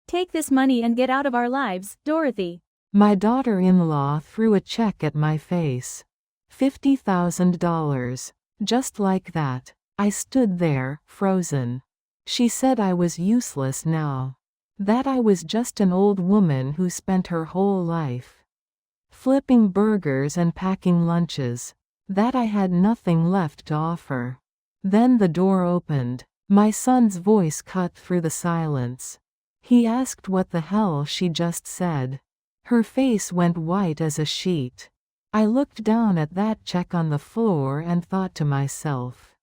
Take this money and get out of our lives, Dorothy. My daughter-in-law threw a check at my face. $50,000. Just like that. I stood there, frozen. She said I was useless now. That I was just an old woman who spent her whole life flipping burgers and packing lunches. That I had nothing left to offer. Then the door opened. My son's voice cut through the silence. He asked what the hell she just said. Her face went white as a sheet. I looked down at that check on the floor and thought to myself,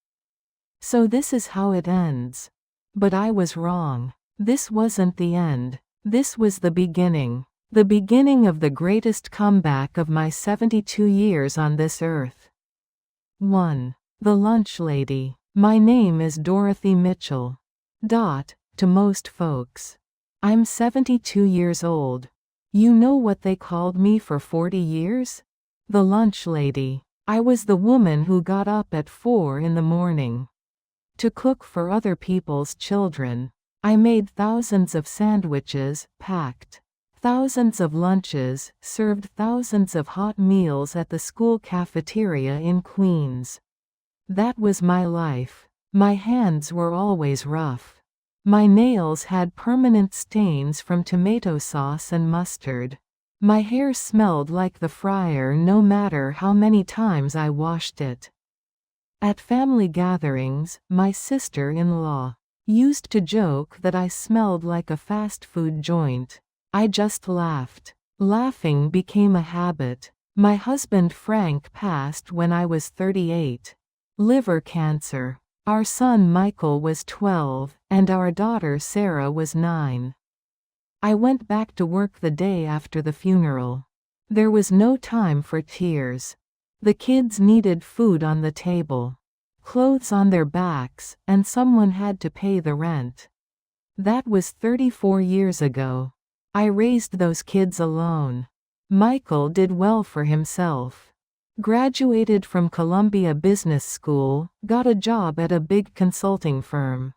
so this is how it ends. But I was wrong. This wasn't the end. This was the beginning. The beginning of the greatest comeback of my 72 years on this earth. 1. The lunch lady. My name is Dorothy Mitchell. To most folks. I'm 72 years old. You know what they called me for 40 years? The lunch lady. I was the woman who got up at 4 in the morning to cook for other people's children. I made thousands of sandwiches, packed thousands of lunches, served thousands of hot meals at the school cafeteria in Queens. That was my life. My hands were always rough. My nails had permanent stains from tomato sauce and mustard. My hair smelled like the fryer no matter how many times I washed it. At family gatherings, my sister-in-law used to joke that I smelled like a fast food joint. I just laughed. Laughing became a habit. My husband Frank passed when I was 38. Liver cancer. Our son Michael was 12, and our daughter Sarah was 9. I went back to work the day after the funeral. There was no time for tears. The kids needed food on the table, clothes on their backs, and someone had to pay the rent. That was 34 years ago. I raised those kids alone. Michael did well for himself. Graduated from Columbia Business School, got a job at a big consulting firm,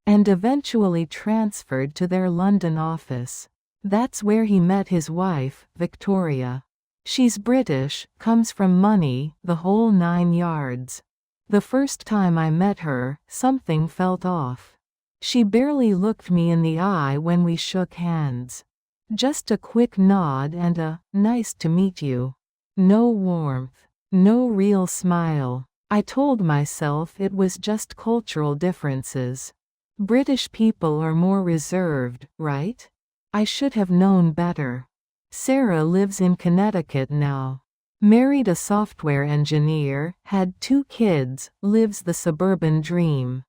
and eventually transferred to their London office. That's where he met his wife, Victoria. She's British, comes from money, the whole 9 yards. The first time I met her, something felt off. She barely looked me in the eye when we shook hands. Just a quick nod and a, "Nice to meet you." No warmth. No real smile. I told myself it was just cultural differences. British people are more reserved, right? I should have known better. Sarah lives in Connecticut now. Married a software engineer, had 2 kids, lives the suburban dream.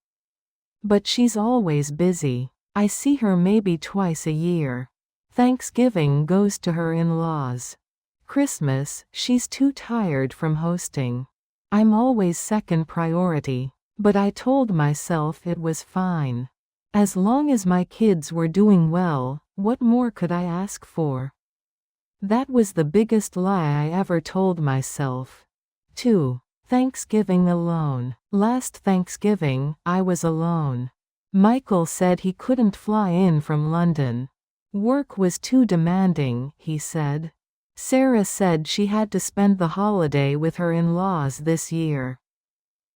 But she's always busy. I see her maybe twice a year. Thanksgiving goes to her in-laws. Christmas, she's too tired from hosting. I'm always second priority, but I told myself it was fine. As long as my kids were doing well, what more could I ask for? That was the biggest lie I ever told myself. 2. Thanksgiving alone. Last Thanksgiving, I was alone. Michael said he couldn't fly in from London. Work was too demanding, he said. Sarah said she had to spend the holiday with her in-laws this year.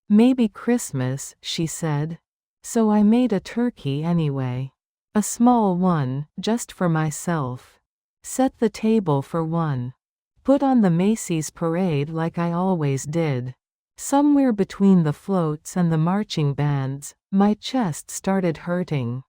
Maybe Christmas, she said. So I made a turkey anyway. A small one, just for myself. Set the table for 1. Put on the Macy's parade like I always did. Somewhere between the floats and the marching bands, my chest started hurting.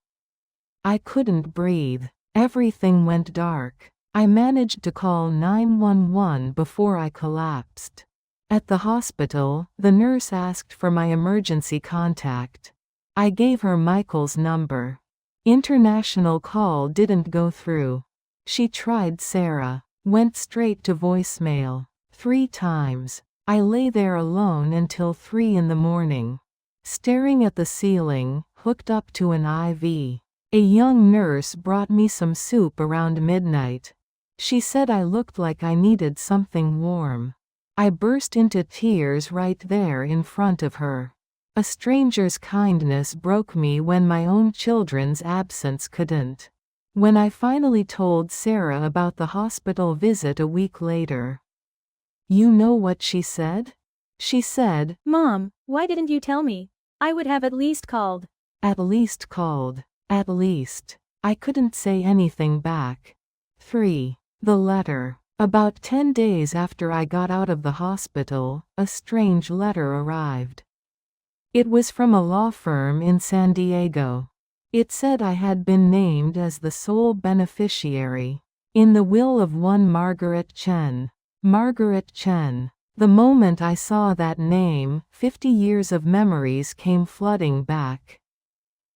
I couldn't breathe. Everything went dark. I managed to call 911 before I collapsed. At the hospital, the nurse asked for my emergency contact. I gave her Michael's number. International call didn't go through. She tried Sarah. Went straight to voicemail. 3 times. I lay there alone until 3 in the morning, staring at the ceiling, hooked up to an IV. A young nurse brought me some soup around midnight. She said I looked like I needed something warm. I burst into tears right there in front of her. A stranger's kindness broke me when my own children's absence couldn't. When I finally told Sarah about the hospital visit a week later. You know what she said? She said, Mom, why didn't you tell me? I would have at least called. At least called. At least. I couldn't say anything back. 3. The letter. About 10 days after I got out of the hospital, a strange letter arrived. It was from a law firm in San Diego. It said I had been named as the sole beneficiary in the will of one Margaret Chen. Margaret Chen. The moment I saw that name, 50 years of memories came flooding back.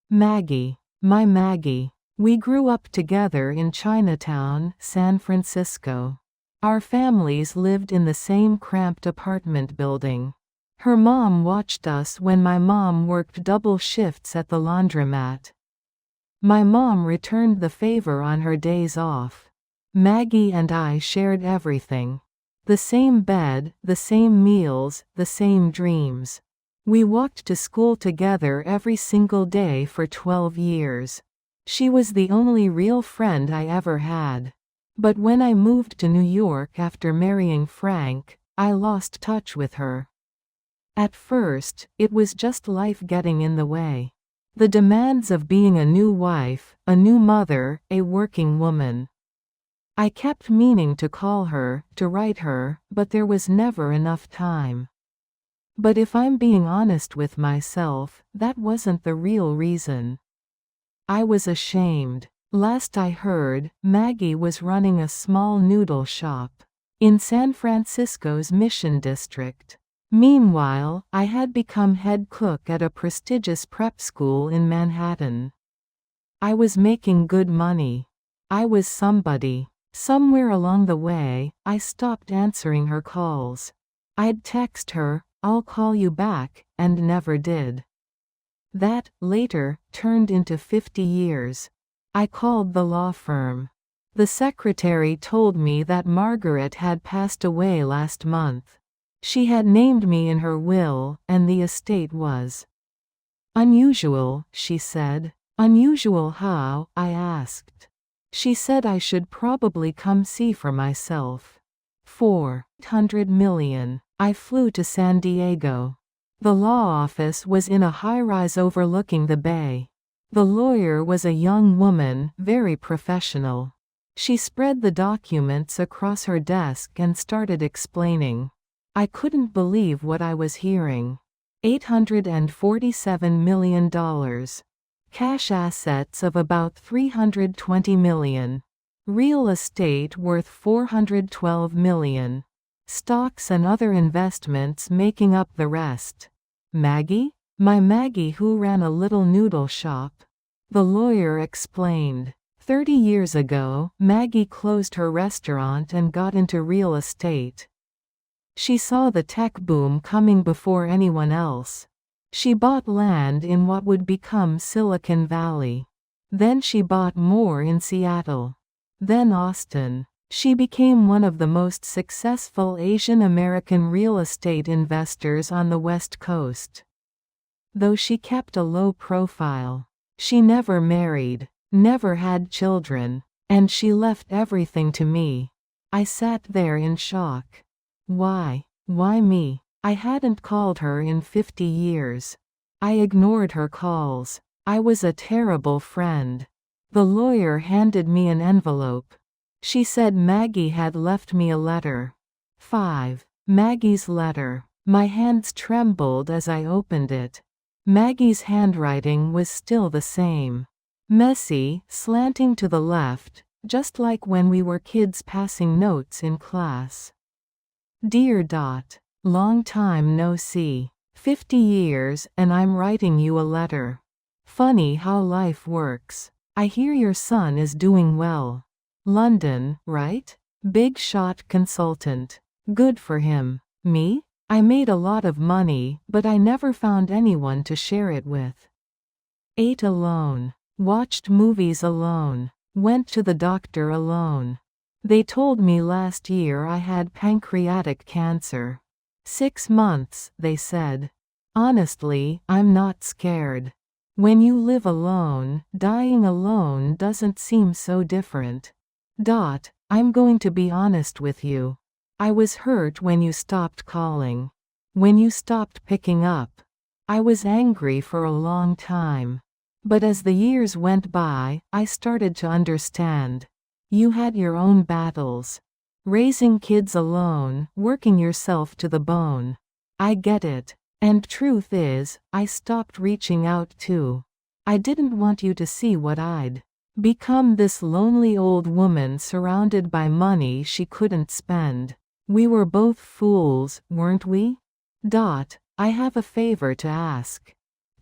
Maggie. My Maggie. We grew up together in Chinatown, San Francisco. Our families lived in the same cramped apartment building. Her mom watched us when my mom worked double shifts at the laundromat. My mom returned the favor on her days off. Maggie and I shared everything. The same bed, the same meals, the same dreams. We walked to school together every single day for 12 years. She was the only real friend I ever had. But when I moved to New York after marrying Frank, I lost touch with her. At first, it was just life getting in the way. The demands of being a new wife, a new mother, a working woman. I kept meaning to call her, to write her, but there was never enough time. But if I'm being honest with myself, that wasn't the real reason. I was ashamed. Last I heard, Maggie was running a small noodle shop in San Francisco's Mission District. Meanwhile, I had become head cook at a prestigious prep school in Manhattan. I was making good money. I was somebody. Somewhere along the way, I stopped answering her calls. I'd text her, "I'll call you back," and never did. That, later, turned into 50 years. I called the law firm. The secretary told me that Margaret had passed away last month. She had named me in her will, and the estate was unusual, she said. Unusual how? I asked. She said I should probably come see for myself. 400 million. I flew to San Diego. The law office was in a high-rise overlooking the bay. The lawyer was a young woman, very professional. She spread the documents across her desk and started explaining. I couldn't believe what I was hearing. $847 million. Cash assets of about $320 million. Real estate worth $412 million. Stocks and other investments making up the rest. Maggie? My Maggie who ran a little noodle shop. The lawyer explained. 30 years ago, Maggie closed her restaurant and got into real estate. She saw the tech boom coming before anyone else. She bought land in what would become Silicon Valley. Then she bought more in Seattle. Then Austin. She became one of the most successful Asian American real estate investors on the West Coast. Though she kept a low profile. She never married, never had children, and she left everything to me. I sat there in shock. Why? Why me? I hadn't called her in 50 years. I ignored her calls. I was a terrible friend. The lawyer handed me an envelope. She said Maggie had left me a letter. 5. Maggie's letter. My hands trembled as I opened it. Maggie's handwriting was still the same. Messy, slanting to the left, just like when we were kids passing notes in class. Dear Dot. Long time no see. 50 years and I'm writing you a letter. Funny how life works. I hear your son is doing well. London, right? Big shot consultant. Good for him. Me? I made a lot of money, but I never found anyone to share it with. Ate alone. Watched movies alone. Went to the doctor alone. They told me last year I had pancreatic cancer. 6 months, they said. Honestly, I'm not scared. When you live alone, dying alone doesn't seem so different. I'm going to be honest with you. I was hurt when you stopped calling. When you stopped picking up. I was angry for a long time. But as the years went by, I started to understand. You had your own battles. Raising kids alone, working yourself to the bone. I get it. And truth is, I stopped reaching out too. I didn't want you to see what I'd become, this lonely old woman surrounded by money she couldn't spend. We were both fools, weren't we? I have a favor to ask.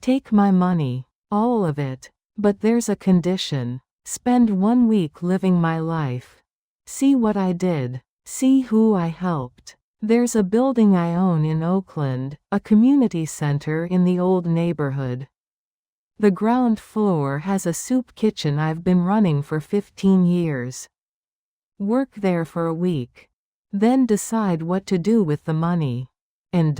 Take my money. All of it. But there's a condition. Spend 1 week living my life. See what I did. See who I helped. There's a building I own in Oakland, a community center in the old neighborhood. The ground floor has a soup kitchen I've been running for 15 years. Work there for a week. Then decide what to do with the money. And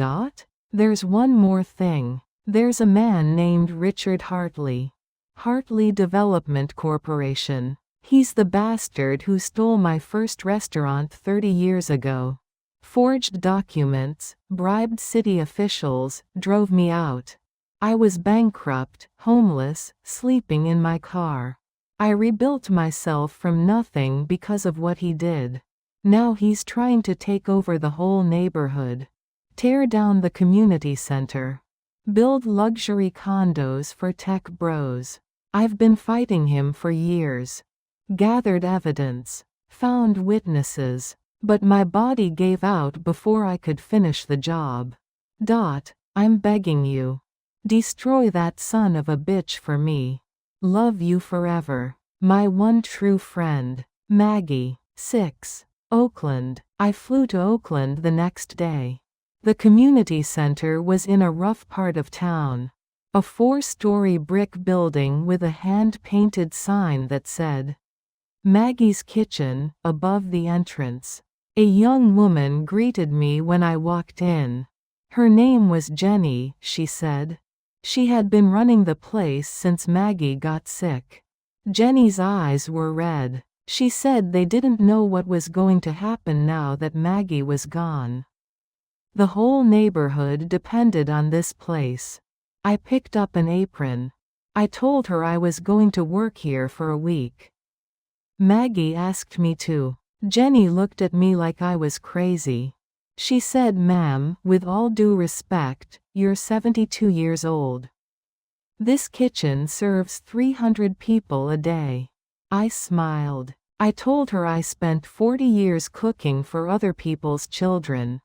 there's one more thing. There's a man named Richard Hartley. Hartley Development Corporation. He's the bastard who stole my first restaurant 30 years ago. Forged documents, bribed city officials, drove me out. I was bankrupt, homeless, sleeping in my car. I rebuilt myself from nothing because of what he did. Now he's trying to take over the whole neighborhood. Tear down the community center. Build luxury condos for tech bros. I've been fighting him for years. Gathered evidence. Found witnesses. But my body gave out before I could finish the job. I'm begging you. Destroy that son of a bitch for me. Love you forever. My one true friend. Maggie. 6. Oakland. I flew to Oakland the next day. The community center was in a rough part of town. A 4-story brick building with a hand-painted sign that said, Maggie's Kitchen, above the entrance. A young woman greeted me when I walked in. Her name was Jenny, she said. She had been running the place since Maggie got sick. Jenny's eyes were red. She said they didn't know what was going to happen now that Maggie was gone. The whole neighborhood depended on this place. I picked up an apron. I told her I was going to work here for a week. Maggie asked me to. Jenny looked at me like I was crazy. She said, "Ma'am, with all due respect, you're 72 years old. This kitchen serves 300 people a day." I smiled. I told her I spent 40 years cooking for other people's children.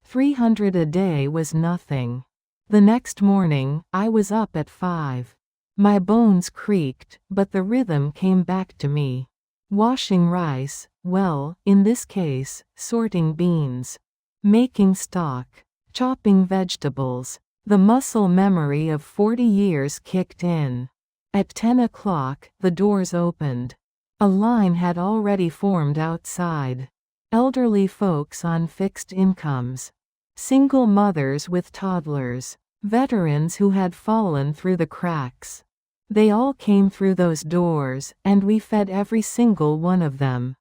300 a day was nothing. The next morning, I was up at 5. My bones creaked, but the rhythm came back to me. Washing rice, well, in this case, sorting beans. Making stock. Chopping vegetables. The muscle memory of 40 years kicked in. At 10 o'clock, the doors opened. A line had already formed outside. Elderly folks on fixed incomes. Single mothers with toddlers. Veterans who had fallen through the cracks. They all came through those doors, and we fed every single one of them.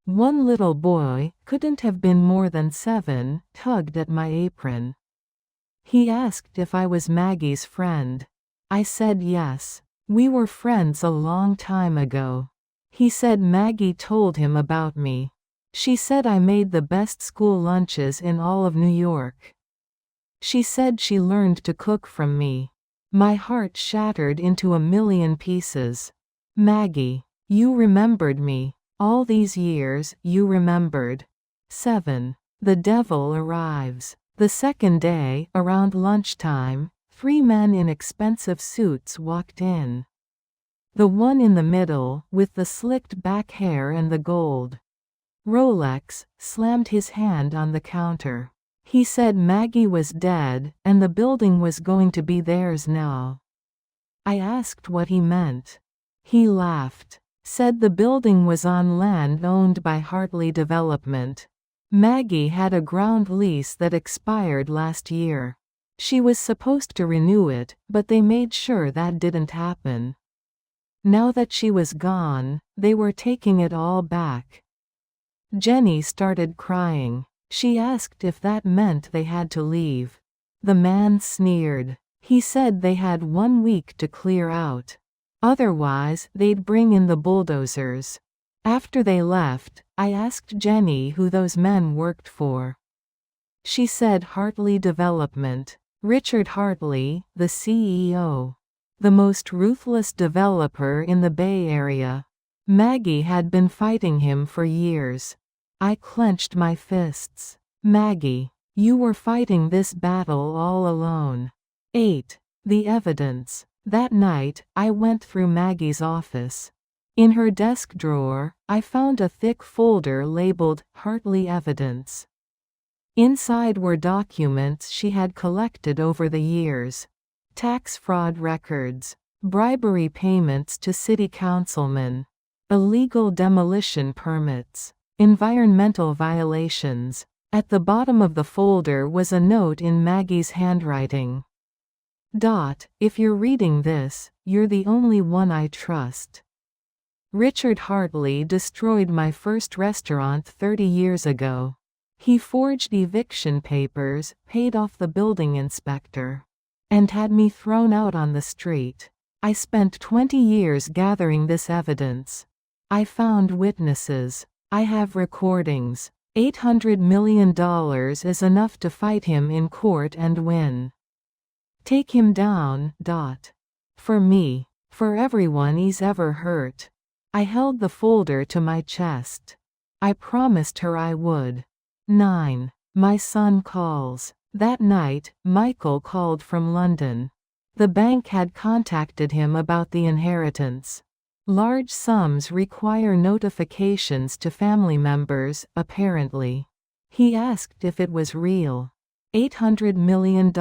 One little boy, couldn't have been more than 7, tugged at my apron. He asked if I was Maggie's friend. I said yes. We were friends a long time ago. He said Maggie told him about me. She said I made the best school lunches in all of New York. She said she learned to cook from me. My heart shattered into a million pieces. Maggie, you remembered me. All these years, you remembered. 7. The devil arrives. The second day, around lunchtime, 3 men in expensive suits walked in. The one in the middle, with the slicked back hair and the gold Rolex, slammed his hand on the counter. He said Maggie was dead, and the building was going to be theirs now. I asked what he meant. He laughed. Said the building was on land owned by Hartley Development. Maggie had a ground lease that expired last year. She was supposed to renew it, but they made sure that didn't happen. Now that she was gone, they were taking it all back. Jenny started crying. She asked if that meant they had to leave. The man sneered. He said they had 1 week to clear out. Otherwise, they'd bring in the bulldozers. After they left, I asked Jenny who those men worked for. She said Hartley Development. Richard Hartley, the CEO. The most ruthless developer in the Bay Area. Maggie had been fighting him for years. I clenched my fists. Maggie, you were fighting this battle all alone. 8. The evidence. That night, I went through Maggie's office. In her desk drawer, I found a thick folder labeled Hartley Evidence. Inside were documents she had collected over the years. Tax fraud records, bribery payments to city councilmen, illegal demolition permits, environmental violations. At the bottom of the folder was a note in Maggie's handwriting. If you're reading this, you're the only one I trust. Richard Hartley destroyed my first restaurant 30 years ago. He forged eviction papers, paid off the building inspector, and had me thrown out on the street. I spent 20 years gathering this evidence. I found witnesses. I have recordings. $800 million is enough to fight him in court and win. Take him down. For me. For everyone he's ever hurt. I held the folder to my chest. I promised her I would. 9. My son calls. That night, Michael called from London. The bank had contacted him about the inheritance. Large sums require notifications to family members, apparently. He asked if it was real. $800 million.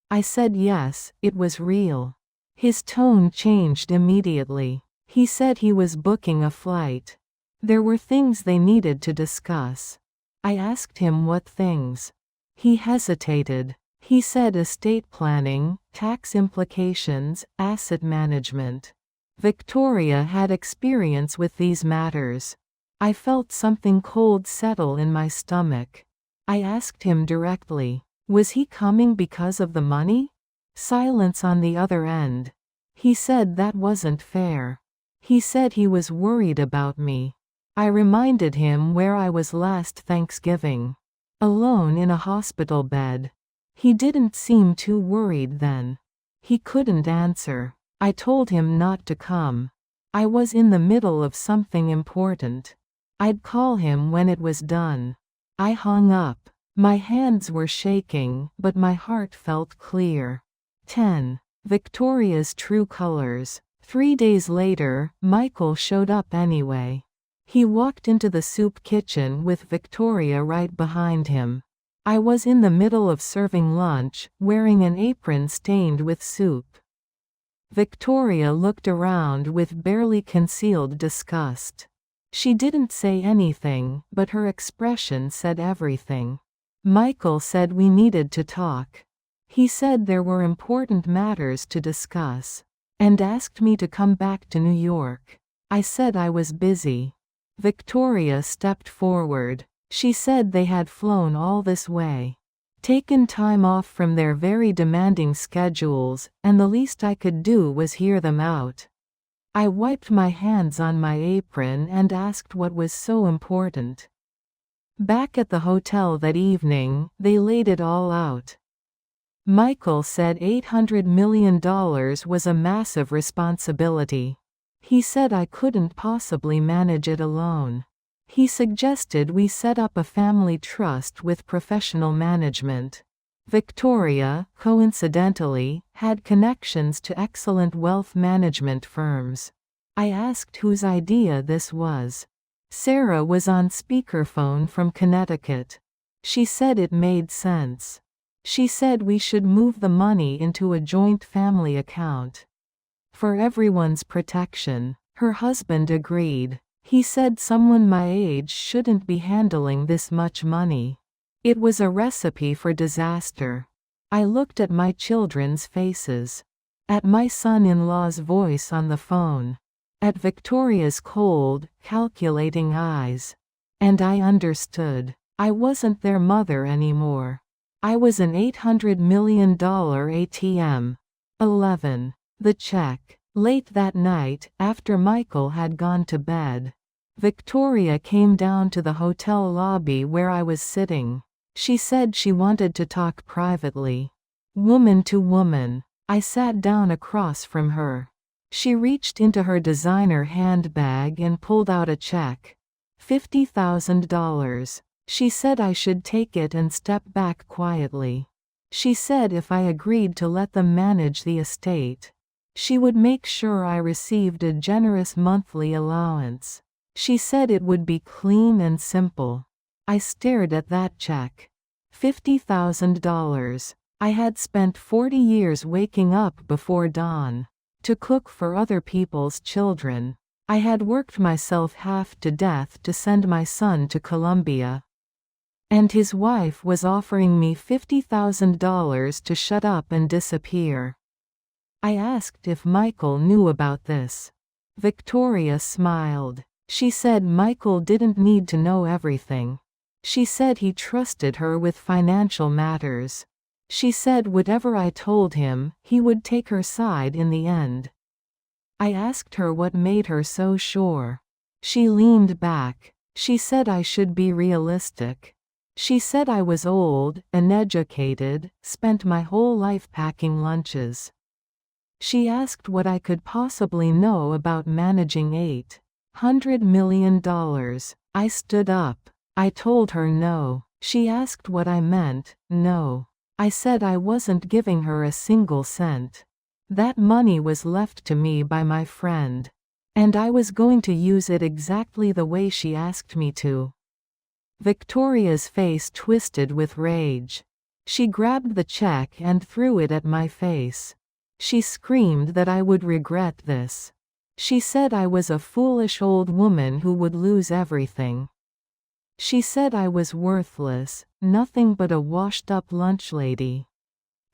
I said yes, it was real. His tone changed immediately. He said he was booking a flight. There were things they needed to discuss. I asked him what things. He hesitated. He said estate planning, tax implications, asset management. Victoria had experience with these matters. I felt something cold settle in my stomach. I asked him directly. Was he coming because of the money? Silence on the other end. He said that wasn't fair. He said he was worried about me. I reminded him where I was last Thanksgiving. Alone in a hospital bed. He didn't seem too worried then. He couldn't answer. I told him not to come. I was in the middle of something important. I'd call him when it was done. I hung up. My hands were shaking, but my heart felt clear. 10. Victoria's true colors. 3 days later, Michael showed up anyway. He walked into the soup kitchen with Victoria right behind him. I was in the middle of serving lunch, wearing an apron stained with soup. Victoria looked around with barely concealed disgust. She didn't say anything, but her expression said everything. Michael said we needed to talk. He said there were important matters to discuss, and asked me to come back to New York. I said I was busy. Victoria stepped forward. She said they had flown all this way, taken time off from their very demanding schedules, and the least I could do was hear them out. I wiped my hands on my apron and asked what was so important. Back at the hotel that evening, they laid it all out. Michael said $800 million was a massive responsibility. He said I couldn't possibly manage it alone. He suggested we set up a family trust with professional management. Victoria, coincidentally, had connections to excellent wealth management firms. I asked whose idea this was. Sarah was on speakerphone from Connecticut. She said it made sense. She said we should move the money into a joint family account. For everyone's protection. Her husband agreed. He said someone my age shouldn't be handling this much money. It was a recipe for disaster. I looked at my children's faces. At my son-in-law's voice on the phone. At Victoria's cold, calculating eyes. And I understood. I wasn't their mother anymore. I was an $800 million ATM. 11. The check. Late that night, after Michael had gone to bed, Victoria came down to the hotel lobby where I was sitting. She said she wanted to talk privately. Woman to woman. I sat down across from her. She reached into her designer handbag and pulled out a check. $50,000. She said I should take it and step back quietly. She said if I agreed to let them manage the estate, she would make sure I received a generous monthly allowance. She said it would be clean and simple. I stared at that check. $50,000. I had spent 40 years waking up before dawn to cook for other people's children. I had worked myself half to death to send my son to Columbia. And his wife was offering me $50,000 to shut up and disappear. I asked if Michael knew about this. Victoria smiled. She said Michael didn't need to know everything. She said he trusted her with financial matters. She said whatever I told him, he would take her side in the end. I asked her what made her so sure. She leaned back. She said I should be realistic. She said I was old, uneducated, spent my whole life packing lunches. She asked what I could possibly know about managing $800 million. I stood up. I told her no. She asked what I meant. No. I said I wasn't giving her a single cent. That money was left to me by my friend. And I was going to use it exactly the way she asked me to. Victoria's face twisted with rage. She grabbed the check and threw it at my face. She screamed that I would regret this. She said I was a foolish old woman who would lose everything. She said I was worthless, nothing but a washed-up lunch lady.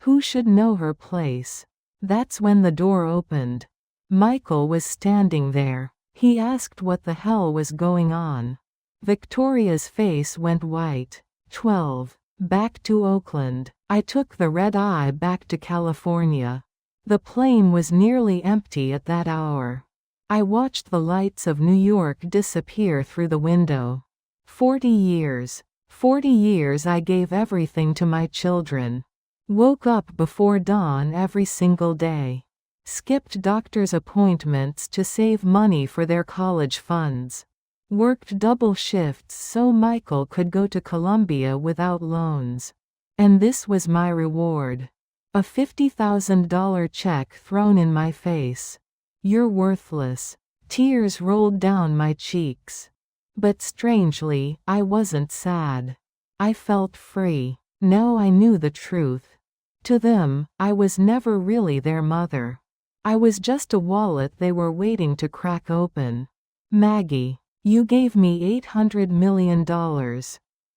Who should know her place? That's when the door opened. Michael was standing there. He asked what the hell was going on. Victoria's face went white. 12. Back to Oakland. I took the red-eye back to California. The plane was nearly empty at that hour. I watched the lights of New York disappear through the window. 40 years. 40 years I gave everything to my children. Woke up before dawn every single day. Skipped doctor's appointments to save money for their college funds. Worked double shifts so Michael could go to Columbia without loans. And this was my reward. A $50,000 check thrown in my face. You're worthless. Tears rolled down my cheeks. But strangely, I wasn't sad. I felt free. Now I knew the truth. To them, I was never really their mother. I was just a wallet they were waiting to crack open. Maggie, you gave me $800 million.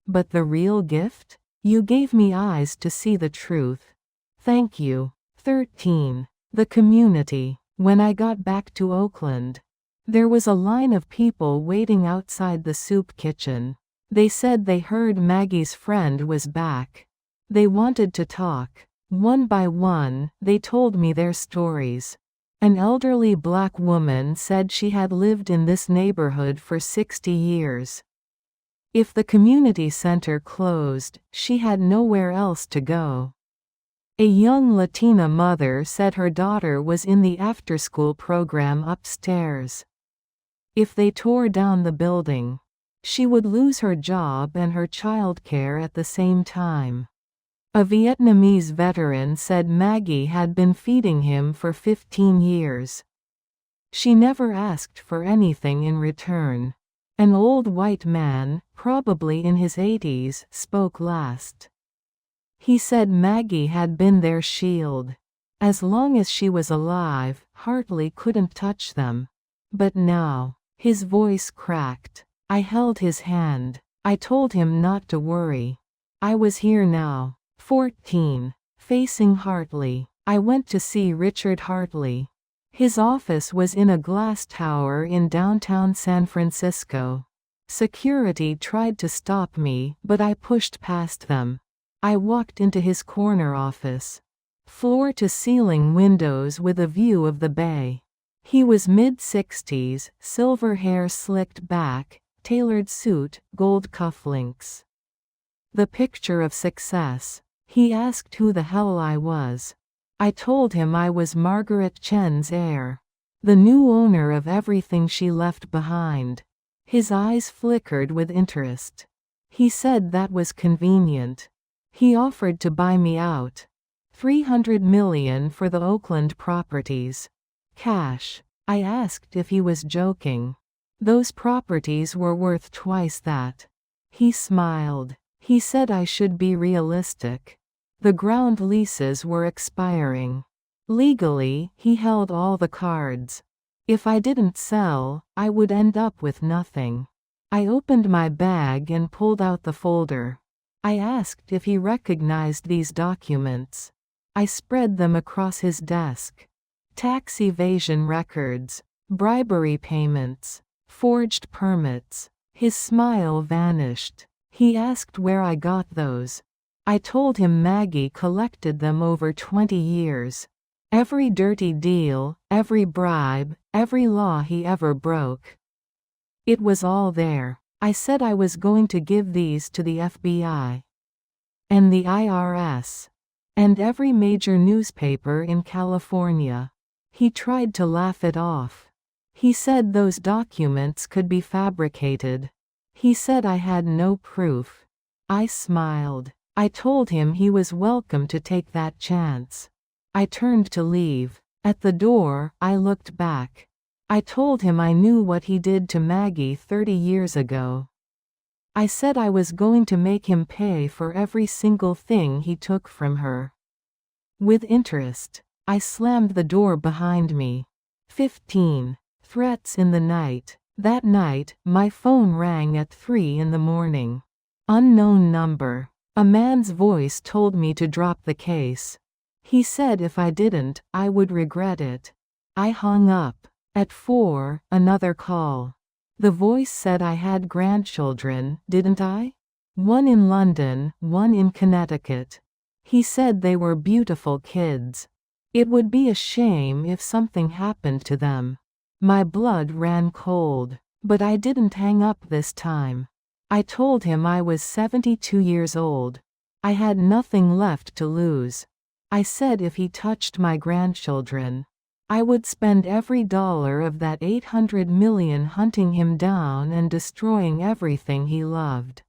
But the real gift? You gave me eyes to see the truth. Thank you. 13. The community. When I got back to Oakland, there was a line of people waiting outside the soup kitchen. They said they heard Maggie's friend was back. They wanted to talk. One by one, they told me their stories. An elderly black woman said she had lived in this neighborhood for 60 years. If the community center closed, she had nowhere else to go. A young Latina mother said her daughter was in the after-school program upstairs. If they tore down the building, she would lose her job and her childcare at the same time. A Vietnamese veteran said Maggie had been feeding him for 15 years. She never asked for anything in return. An old white man, probably in his 80s, spoke last. He said Maggie had been their shield. As long as she was alive, Hartley couldn't touch them. But now, his voice cracked. I held his hand. I told him not to worry. I was here now. 14. facing Hartley. I went to see Richard Hartley. His office was in a glass tower in downtown San Francisco. Security tried to stop me, but I pushed past them. I walked into his corner office. Floor-to-ceiling windows with a view of the bay. He was mid-60s, silver hair slicked back, tailored suit, gold cufflinks. The picture of success. He asked who the hell I was. I told him I was Margaret Chen's heir. The new owner of everything she left behind. His eyes flickered with interest. He said that was convenient. He offered to buy me out. $300 million for the Oakland properties. Cash. I asked if he was joking. Those properties were worth twice that. He smiled. He said I should be realistic. The ground leases were expiring. Legally, he held all the cards. If I didn't sell, I would end up with nothing. I opened my bag and pulled out the folder. I asked if he recognized these documents. I spread them across his desk. Tax evasion records, bribery payments, forged permits. His smile vanished. He asked where I got those. I told him Maggie collected them over 20 years. Every dirty deal, every bribe, every law he ever broke. It was all there. I said I was going to give these to the FBI. And the IRS. And every major newspaper in California. He tried to laugh it off. He said those documents could be fabricated. He said I had no proof. I smiled. I told him he was welcome to take that chance. I turned to leave. At the door, I looked back. I told him I knew what he did to Maggie 30 years ago. I said I was going to make him pay for every single thing he took from her. With interest, I slammed the door behind me. 15. Threats in the night. That night, my phone rang at 3 in the morning. Unknown number. A man's voice told me to drop the case. He said if I didn't, I would regret it. I hung up. At 4, another call. The voice said I had grandchildren, didn't I? One in London, one in Connecticut. He said they were beautiful kids. It would be a shame if something happened to them. My blood ran cold, but I didn't hang up this time. I told him I was 72 years old. I had nothing left to lose. I said if he touched my grandchildren, I would spend every dollar of that $800 million hunting him down and destroying everything he loved.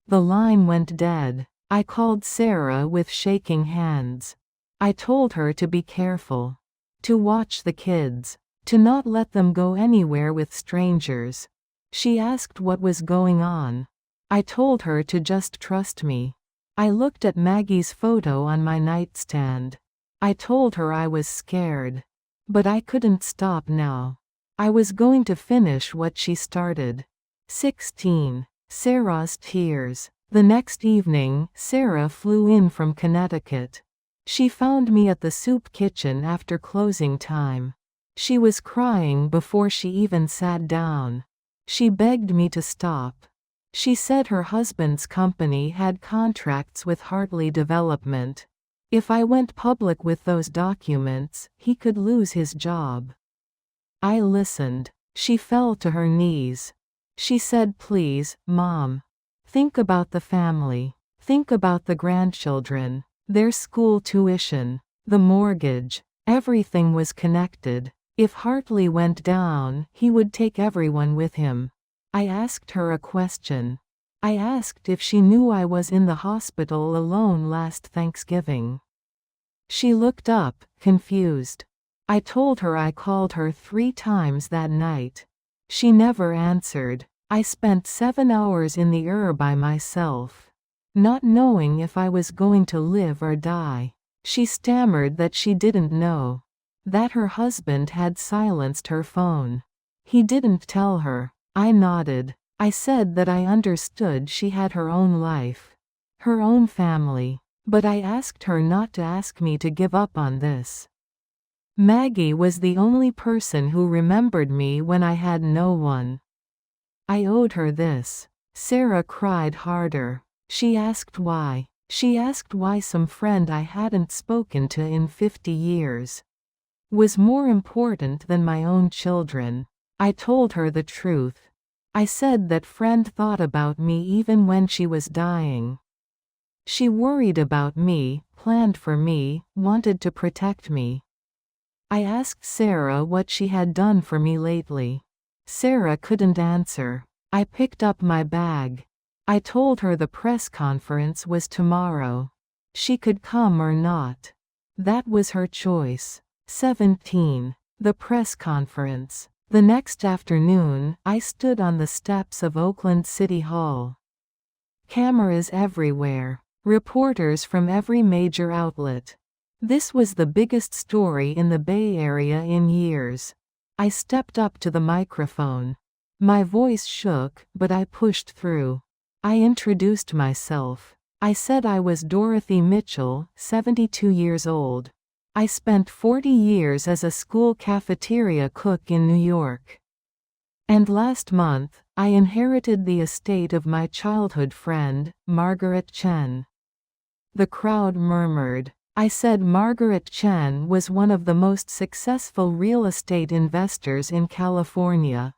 The line went dead. I called Sarah with shaking hands. I told her to be careful. To watch the kids. To not let them go anywhere with strangers. She asked what was going on. I told her to just trust me. I looked at Maggie's photo on my nightstand. I told her I was scared. But I couldn't stop now. I was going to finish what she started. 16. Sarah's tears. The next evening, Sarah flew in from Connecticut. She found me at the soup kitchen after closing time. She was crying before she even sat down. She begged me to stop. She said her husband's company had contracts with Hartley Development. If I went public with those documents, he could lose his job. I listened. She fell to her knees. She said, "Please, Mom. Think about the family. Think about the grandchildren, their school tuition, the mortgage." Everything was connected. If Hartley went down, he would take everyone with him. I asked her a question. I asked if she knew I was in the hospital alone last Thanksgiving. She looked up, confused. I told her I called her 3 times that night. She never answered. I spent 7 hours in the by myself, not knowing if I was going to live or die. She stammered that she didn't know. That her husband had silenced her phone. He didn't tell her. I nodded. I said that I understood she had her own life. Her own family. But I asked her not to ask me to give up on this. Maggie was the only person who remembered me when I had no one. I owed her this. Sarah cried harder. She asked why. She asked why some friend I hadn't spoken to in 50 years was more important than my own children. I told her the truth. I said that friend thought about me even when she was dying. She worried about me, planned for me, wanted to protect me. I asked Sarah what she had done for me lately. Sarah couldn't answer. I picked up my bag. I told her the press conference was tomorrow. She could come or not. That was her choice. 17. The press conference. The next afternoon, I stood on the steps of Oakland City Hall. Cameras everywhere. Reporters from every major outlet. This was the biggest story in the Bay Area in years. I stepped up to the microphone. My voice shook, but I pushed through. I introduced myself. I said I was Dorothy Mitchell, 72 years old. I spent 40 years as a school cafeteria cook in New York. And last month, I inherited the estate of my childhood friend, Margaret Chen. The crowd murmured. I said Margaret Chen was one of the most successful real estate investors in California.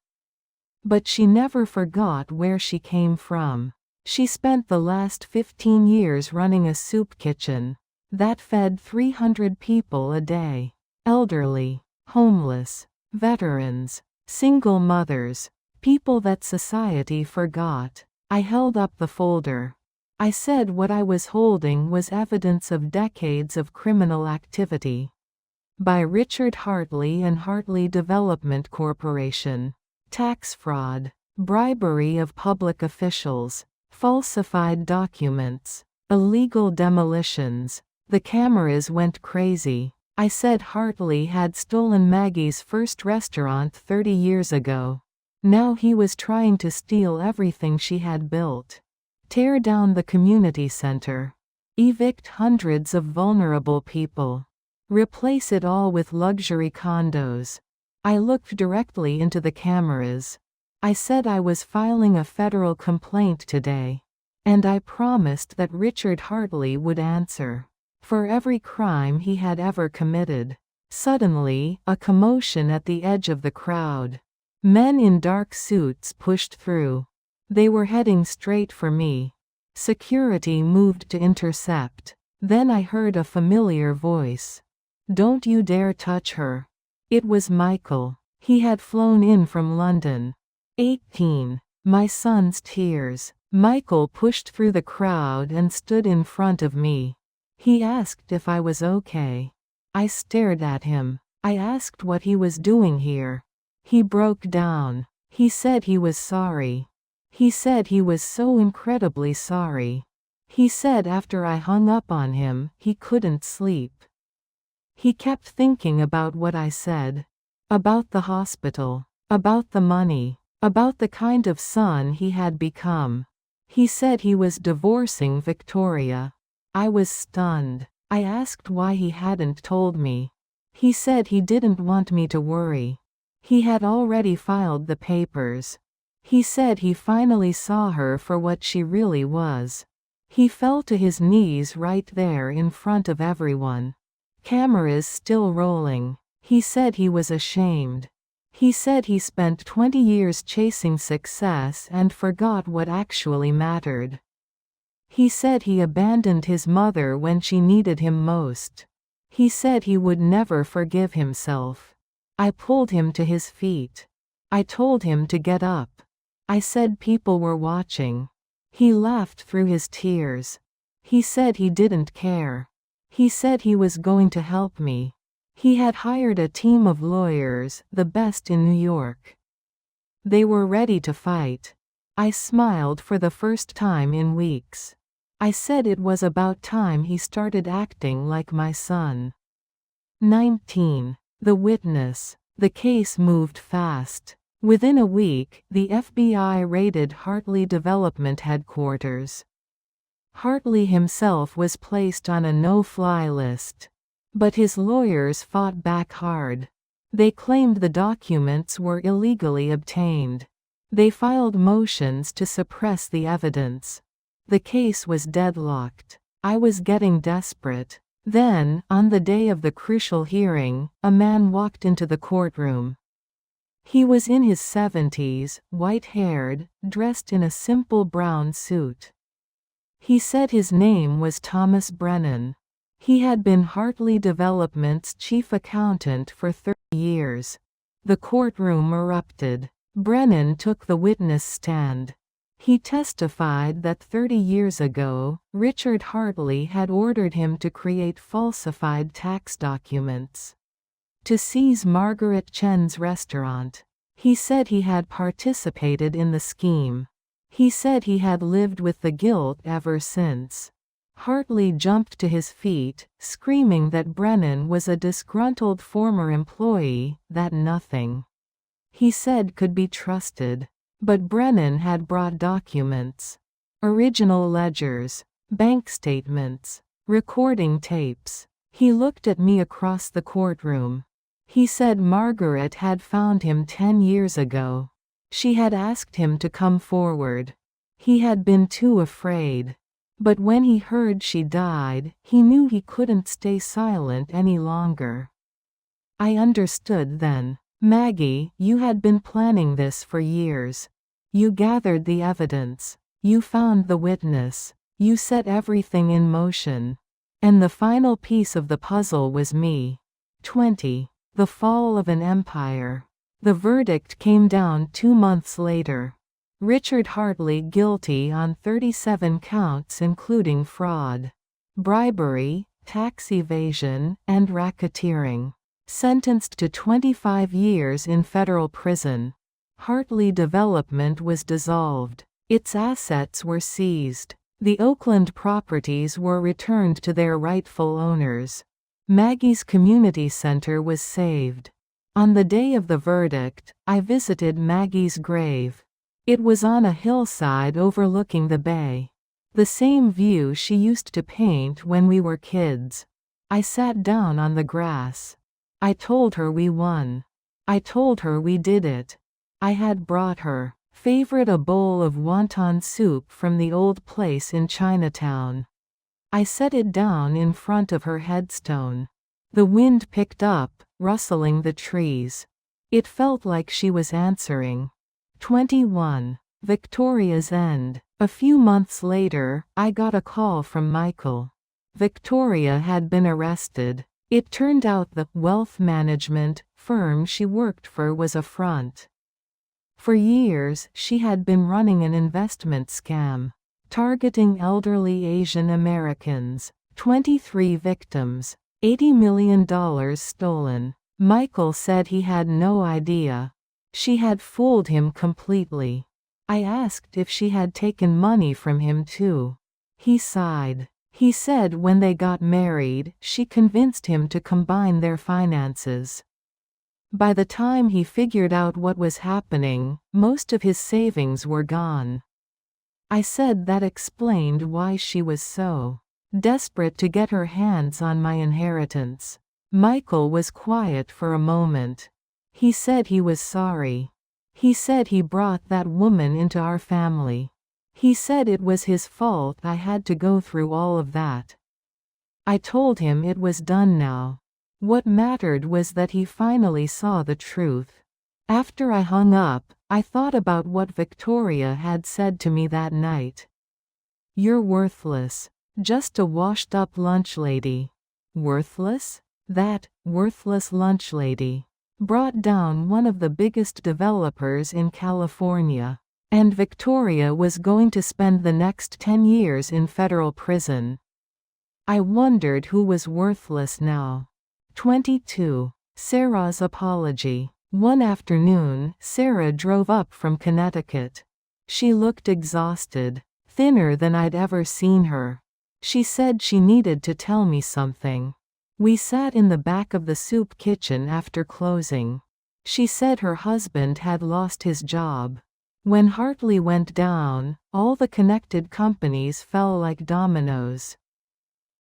But she never forgot where she came from. She spent the last 15 years running a soup kitchen that fed 300 people a day. Elderly, homeless, veterans, single mothers, people that society forgot. I held up the folder. I said what I was holding was evidence of decades of criminal activity. By Richard Hartley and Hartley Development Corporation. Tax fraud, bribery of public officials, falsified documents, illegal demolitions. The cameras went crazy. I said Hartley had stolen Maggie's first restaurant 30 years ago. Now he was trying to steal everything she had built. Tear down the community center. Evict hundreds of vulnerable people. Replace it all with luxury condos. I looked directly into the cameras. I said I was filing a federal complaint today. And I promised that Richard Hartley would answer. For every crime he had ever committed. Suddenly, a commotion at the edge of the crowd. Men in dark suits pushed through. They were heading straight for me. Security moved to intercept. Then I heard a familiar voice. "Don't you dare touch her." It was Michael. He had flown in from London. 18. My son's tears. Michael pushed through the crowd and stood in front of me. He asked if I was okay. I stared at him. I asked what he was doing here. He broke down. He said he was sorry. He said he was so incredibly sorry. He said after I hung up on him, he couldn't sleep. He kept thinking about what I said. About the hospital. About the money. About the kind of son he had become. He said he was divorcing Victoria. I was stunned. I asked why he hadn't told me. He said he didn't want me to worry. He had already filed the papers. He said he finally saw her for what she really was. He fell to his knees right there in front of everyone. Cameras still rolling. He said he was ashamed. He said he spent 20 years chasing success and forgot what actually mattered. He said he abandoned his mother when she needed him most. He said he would never forgive himself. I pulled him to his feet. I told him to get up. I said people were watching. He laughed through his tears. He said he didn't care. He said he was going to help me. He had hired a team of lawyers, the best in New York. They were ready to fight. I smiled for the first time in weeks. I said it was about time he started acting like my son. 19. The witness. The case moved fast. Within a week, the FBI raided Hartley Development headquarters. Hartley himself was placed on a no-fly list. But his lawyers fought back hard. They claimed the documents were illegally obtained. They filed motions to suppress the evidence. The case was deadlocked. I was getting desperate. Then, on the day of the crucial hearing, a man walked into the courtroom. He was in his 70s, white-haired, dressed in a simple brown suit. He said his name was Thomas Brennan. He had been Hartley Development's chief accountant for 30 years. The courtroom erupted. Brennan took the witness stand. He testified that 30 years ago, Richard Hartley had ordered him to create falsified tax documents to seize Margaret Chen's restaurant. He said he had participated in the scheme. He said he had lived with the guilt ever since. Hartley jumped to his feet, screaming that Brennan was a disgruntled former employee, that nothing, he said, could be trusted. But Brennan had brought documents. Original ledgers, bank statements, recording tapes. He looked at me across the courtroom. He said Margaret had found him 10 years ago. She had asked him to come forward. He had been too afraid. But when he heard she died, he knew he couldn't stay silent any longer. I understood then. Maggie, you had been planning this for years. You gathered the evidence. You found the witness. You set everything in motion. And the final piece of the puzzle was me. 20. The fall of an empire. The verdict came down 2 months later. Richard Hartley guilty on 37 counts including fraud, bribery, tax evasion, and racketeering. Sentenced to 25 years in federal prison. Hartley Development was dissolved. Its assets were seized. The Oakland properties were returned to their rightful owners. Maggie's community center was saved. On the day of the verdict, I visited Maggie's grave. It was on a hillside overlooking the bay. The same view she used to paint when we were kids. I sat down on the grass. I told her we won. I told her we did it. I had brought her favorite a bowl of wonton soup from the old place in Chinatown. I set it down in front of her headstone. The wind picked up, rustling the trees. It felt like she was answering. 21. Victoria's End. A few months later, I got a call from Michael. Victoria had been arrested. It turned out the wealth management firm she worked for was a front. For years, she had been running an investment scam, targeting elderly Asian Americans. 23 victims. $80 million stolen. Michael said he had no idea. She had fooled him completely. I asked if she had taken money from him too. He sighed. He said when they got married, she convinced him to combine their finances. By the time he figured out what was happening, most of his savings were gone. I said that explained why she was so desperate to get her hands on my inheritance. Michael was quiet for a moment. He said he was sorry. He said he brought that woman into our family. He said it was his fault I had to go through all of that. I told him it was done now. What mattered was that he finally saw the truth. After I hung up, I thought about what Victoria had said to me that night. "You're worthless. Just a washed-up lunch lady." Worthless? That worthless lunch lady brought down one of the biggest developers in California. And Victoria was going to spend the next 10 years in federal prison. I wondered who was worthless now. 22. Sarah's apology. One afternoon, Sarah drove up from Connecticut. She looked exhausted, thinner than I'd ever seen her. She said she needed to tell me something. We sat in the back of the soup kitchen after closing. She said her husband had lost his job. When Hartley went down, all the connected companies fell like dominoes.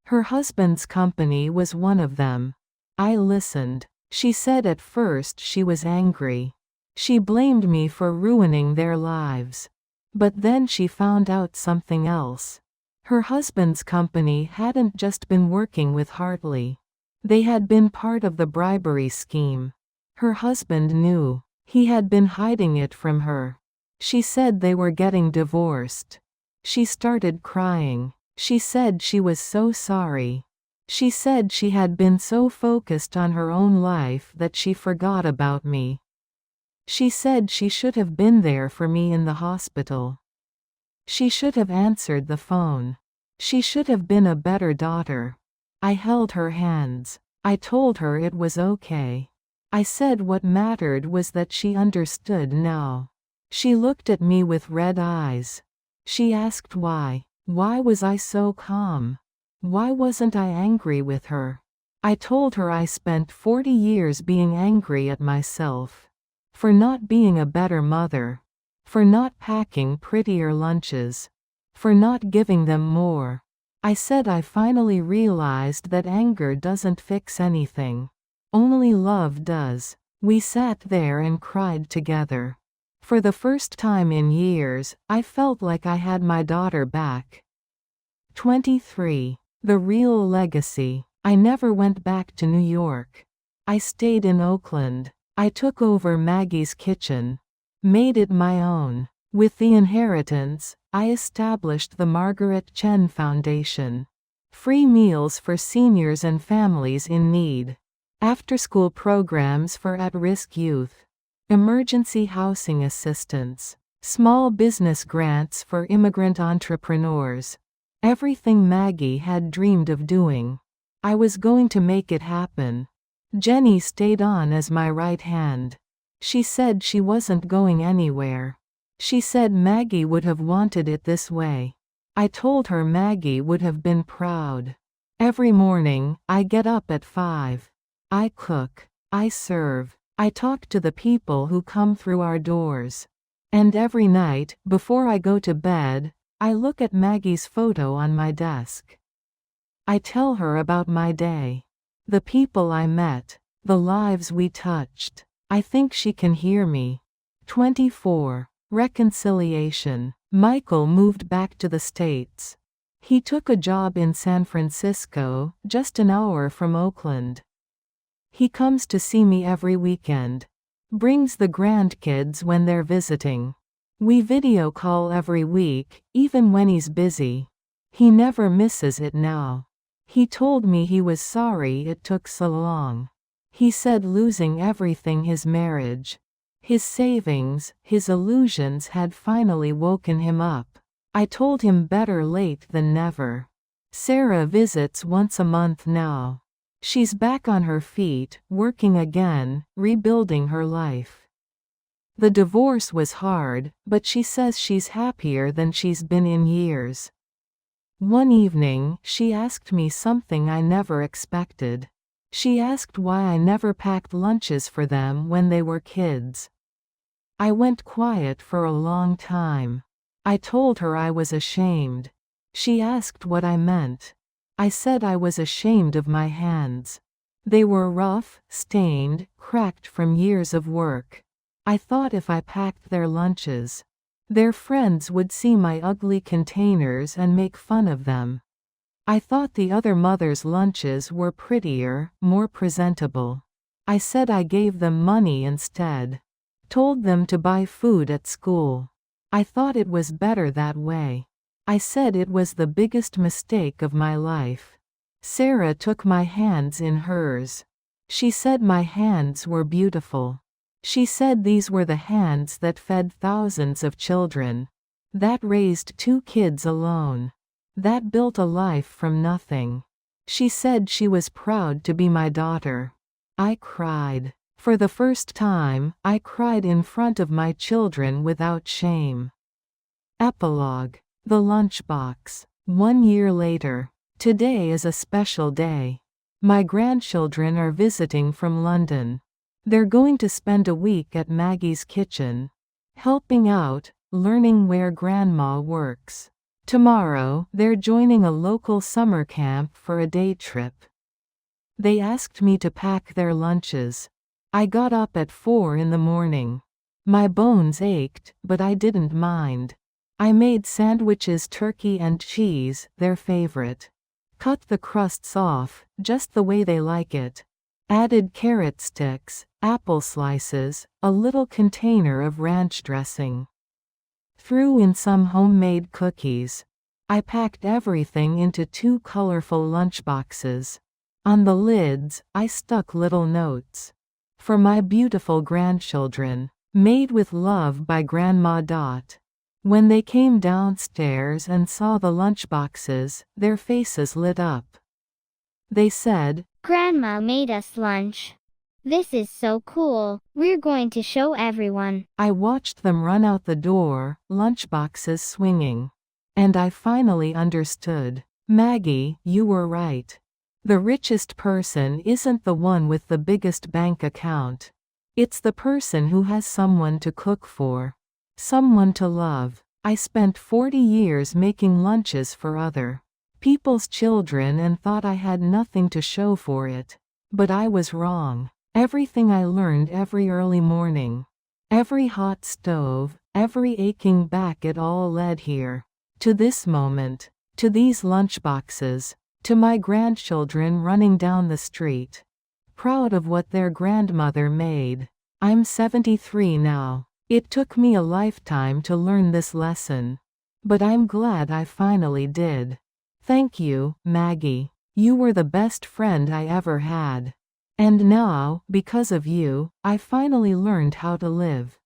Her husband's company was one of them. I listened. She said at first she was angry. She blamed me for ruining their lives. But then she found out something else. Her husband's company hadn't just been working with Hartley. They had been part of the bribery scheme. Her husband knew. He had been hiding it from her. She said they were getting divorced. She started crying. She said she was so sorry. She said she had been so focused on her own life that she forgot about me. She said she should have been there for me in the hospital. She should have answered the phone. She should have been a better daughter. I held her hands. I told her it was okay. I said what mattered was that she understood now. She looked at me with red eyes. She asked why. Why was I so calm? Why wasn't I angry with her? I told her I spent 40 years being angry at myself. For not being a better mother. For not packing prettier lunches. For not giving them more. I said I finally realized that anger doesn't fix anything. Only love does. We sat there and cried together. For the first time in years, I felt like I had my daughter back. 23. The real legacy. I never went back to New York. I stayed in Oakland. I took over Maggie's kitchen. Made it my own. With the inheritance, I established the Margaret Chen Foundation. Free meals for seniors and families in need. After-school programs for at-risk youth. Emergency housing assistance. Small business grants for immigrant entrepreneurs. Everything Maggie had dreamed of doing. I was going to make it happen. Jenny stayed on as my right hand. She said she wasn't going anywhere. She said Maggie would have wanted it this way. I told her Maggie would have been proud. Every morning, I get up at 5. I cook. I serve. I talk to the people who come through our doors. And every night, before I go to bed, I look at Maggie's photo on my desk. I tell her about my day. The people I met. The lives we touched. I think she can hear me. 24. Reconciliation. Michael moved back to the States. He took a job in San Francisco, just an hour from Oakland. He comes to see me every weekend. Brings the grandkids when they're visiting. We video call every week, even when he's busy. He never misses it now. He told me he was sorry it took so long. He said losing everything, his marriage, his savings, his illusions had finally woken him up. I told him better late than never. Sarah visits once a month now. She's back on her feet, working again, rebuilding her life. The divorce was hard, but she says she's happier than she's been in years. One evening, she asked me something I never expected. She asked why I never packed lunches for them when they were kids. I went quiet for a long time. I told her I was ashamed. She asked what I meant. I said I was ashamed of my hands. They were rough, stained, cracked from years of work. I thought if I packed their lunches, their friends would see my ugly containers and make fun of them. I thought the other mothers' lunches were prettier, more presentable. I said I gave them money instead. Told them to buy food at school. I thought it was better that way. I said it was the biggest mistake of my life. Sarah took my hands in hers. She said my hands were beautiful. She said these were the hands that fed thousands of children. That raised 2 kids alone. That built a life from nothing. She said she was proud to be my daughter. I cried. For the first time, I cried in front of my children without shame. Epilogue. The lunchbox. 1 year later. Today is a special day. My grandchildren are visiting from London. They're going to spend a week at Maggie's kitchen. Helping out, learning where Grandma works. Tomorrow, they're joining a local summer camp for a day trip. They asked me to pack their lunches. I got up at 4 in the morning. My bones ached, but I didn't mind. I made sandwiches, turkey and cheese, their favorite. Cut the crusts off, just the way they like it. Added carrot sticks, apple slices, a little container of ranch dressing. Threw in some homemade cookies. I packed everything into 2 colorful lunchboxes. On the lids, I stuck little notes. For my beautiful grandchildren, made with love by Grandma Dot. When they came downstairs and saw the lunchboxes, their faces lit up. They said, "Grandma made us lunch. This is so cool. We're going to show everyone." I watched them run out the door, lunchboxes swinging. And I finally understood. Maggie, you were right. The richest person isn't the one with the biggest bank account. It's the person who has someone to cook for. Someone to love. I spent 40 years making lunches for other people's children and thought I had nothing to show for it. But I was wrong. Everything I learned every early morning, every hot stove, every aching back, it all led here. To this moment. To these lunchboxes. To my grandchildren running down the street, proud of what their grandmother made. I'm 73 now. It took me a lifetime to learn this lesson. But I'm glad I finally did. Thank you, Maggie. You were the best friend I ever had. And now, because of you, I finally learned how to live.